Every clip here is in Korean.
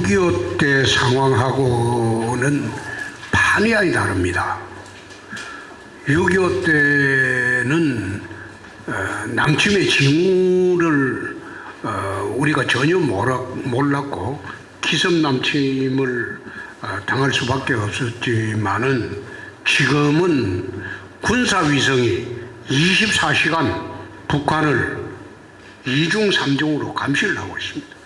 6.25 때 상황하고는 판이하게 다릅니다. 6.25 때는 남침의 징후를 우리가 전혀 몰랐고 기습남침을 당할 수밖에 없었지만은 지금은 군사위성이 24시간 북한을 2중 3중으로 감시를 하고 있습니다.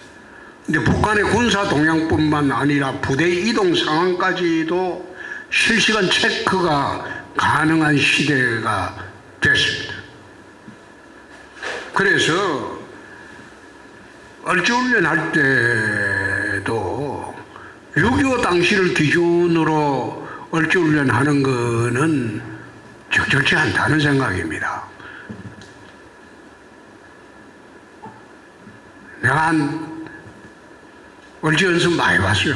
근데 북한의 군사 동향뿐만 아니라 부대 이동 상황까지도 실시간 체크가 가능한 시대가 됐습니다. 그래서 얼주훈련 할 때도 6.25 당시를 기준으로 얼주훈련 하는 거는 적절치 않다는 생각입니다. 내가 한 얼지 연습 많이 봤어요.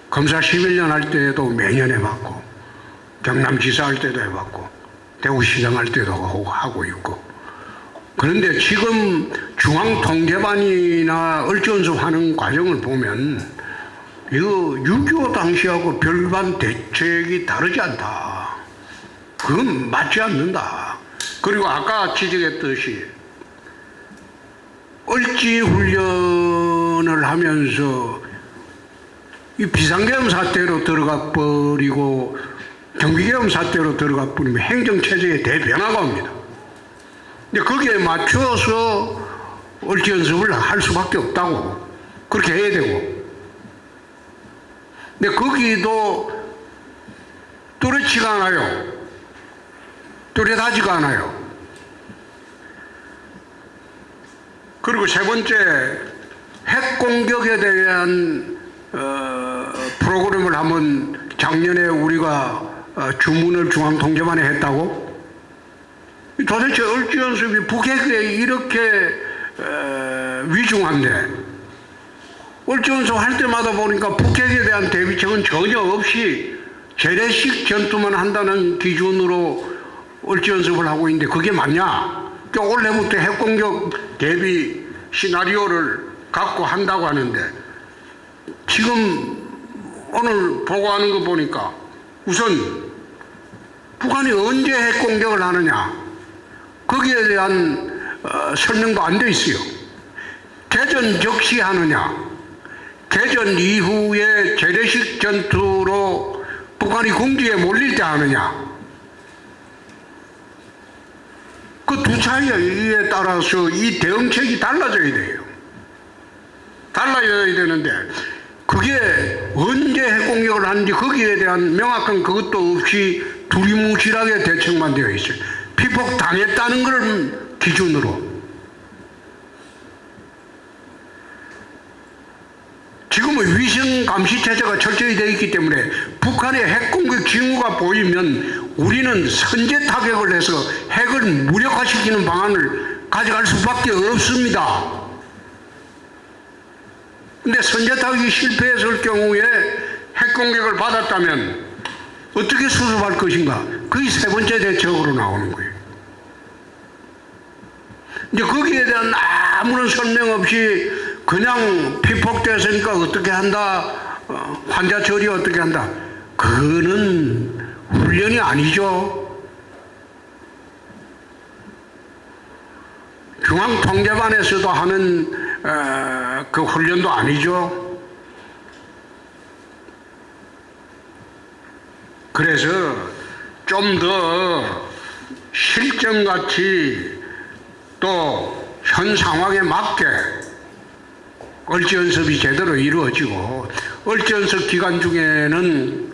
검사 11년 할 때도 매년 해봤고, 경남지사 할 때도 해봤고, 대구시장 할 때도 하고 있고. 그런데 지금 중앙통제반이나 얼지 연습하는 과정을 보면 이거 6.25 당시하고 별반 대책이 다르지 않다. 그건 맞지 않는다. 그리고 아까 지적했듯이 얼지 훈련을 하면서 이 비상계엄 사태로 들어가 버리고 경비계엄 사태로 들어가 버리면 행정체제의 대변화가 옵니다. 근데 거기에 맞춰서 얼지 연습을 할 수밖에 없다고 그렇게 해야 되고, 근데 거기도 뚜렷지가 않아요. 뚜렷하지가 않아요. 그리고 세 번째, 핵 공격에 대한 프로그램을 한번 작년에 우리가 주문을 중앙통제반에 했다고? 도대체 얼지 연습이 북핵에 이렇게 위중한데 얼지 연습 할 때마다 보니까 북핵에 대한 대비책은 전혀 없이 재래식 전투만 한다는 기준으로 얼지 연습을 하고 있는데 그게 맞냐? 올해부터 핵공격 대비 시나리오를 갖고 한다고 하는데 지금 오늘 보고하는 거 보니까 우선 북한이 언제 핵공격을 하느냐 거기에 대한 설명도 안 돼 있어요. 개전 적시 하느냐, 개전 이후에 재래식 전투로 북한이 궁지에 몰릴 때 하느냐, 그 두 차이에 따라서 이 대응책이 달라져야 돼요. 달라져야 되는데 그게 언제 핵공격을 하는지 거기에 대한 명확한 그것도 없이 두리뭉실하게 대책만 되어 있어요. 피폭 당했다는 걸 기준으로. 지금은 위성 감시 체제가 철저히 되어 있기 때문에 북한의 핵공격 징후가 보이면 우리는 선제 타격을 해서 핵을 무력화시키는 방안을 가져갈 수밖에 없습니다. 근데 선제 타격이 실패했을 경우에 핵공격을 받았다면 어떻게 수습할 것인가? 그게 세 번째 대책으로 나오는 거예요. 이제 거기에 대한 아무런 설명 없이 그냥 피폭됐으니까 어떻게 한다, 환자 처리 어떻게 한다. 그거는 훈련이 아니죠. 중앙통제반에서도 하는 그 훈련도 아니죠. 그래서 좀 더 실전같이 또 현 상황에 맞게 얼지 연습이 제대로 이루어지고, 얼지 연습 기간 중에는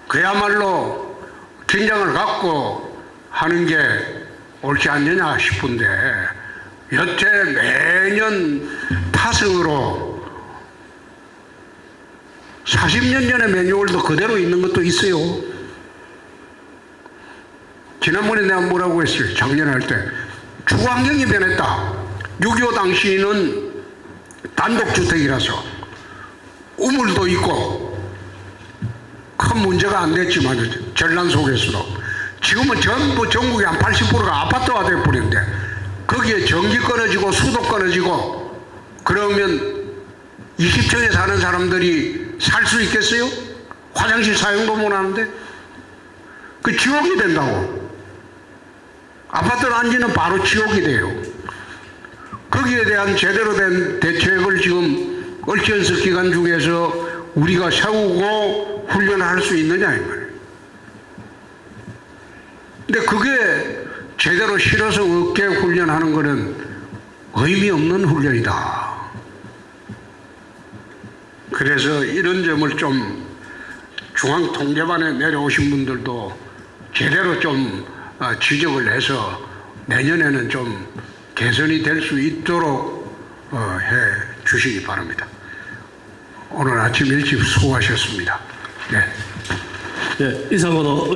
그야말로 긴장을 갖고 하는 게 옳지 않느냐 싶은데, 여태 매년 타성으로 40년 전의 매뉴얼도 그대로 있는 것도 있어요. 지난번에 내가 뭐라고 했어요? 작년에 할 때 주거 환경이 변했다. 6.25 당시는 단독주택이라서 우물도 있고 큰 문제가 안 됐지만 전란 속에서도 지금은 전부 전국의 한 80%가 아파트화 돼버렸는데 거기에 전기 끊어지고 수도 끊어지고 그러면 20층에 사는 사람들이 살 수 있겠어요? 화장실 사용도 못 하는데? 그 지옥이 된다고. 아파트를 앉으면 바로 지옥이 돼요. 거기에 대한 제대로 된 대책을 지금 얼티언스 기간 중에서 우리가 세우고 훈련할 수 있느냐 이 말이에요. 근데 그게 제대로 실어서 어깨 훈련하는 것은 의미 없는 훈련이다. 그래서 이런 점을 좀 중앙통제반에 내려오신 분들도 제대로 좀 지적을 해서 내년에는 좀 개선이 될 수 있도록 해 주시기 바랍니다. 오늘 아침 일찍 수고하셨습니다. 네. 예, 이상으로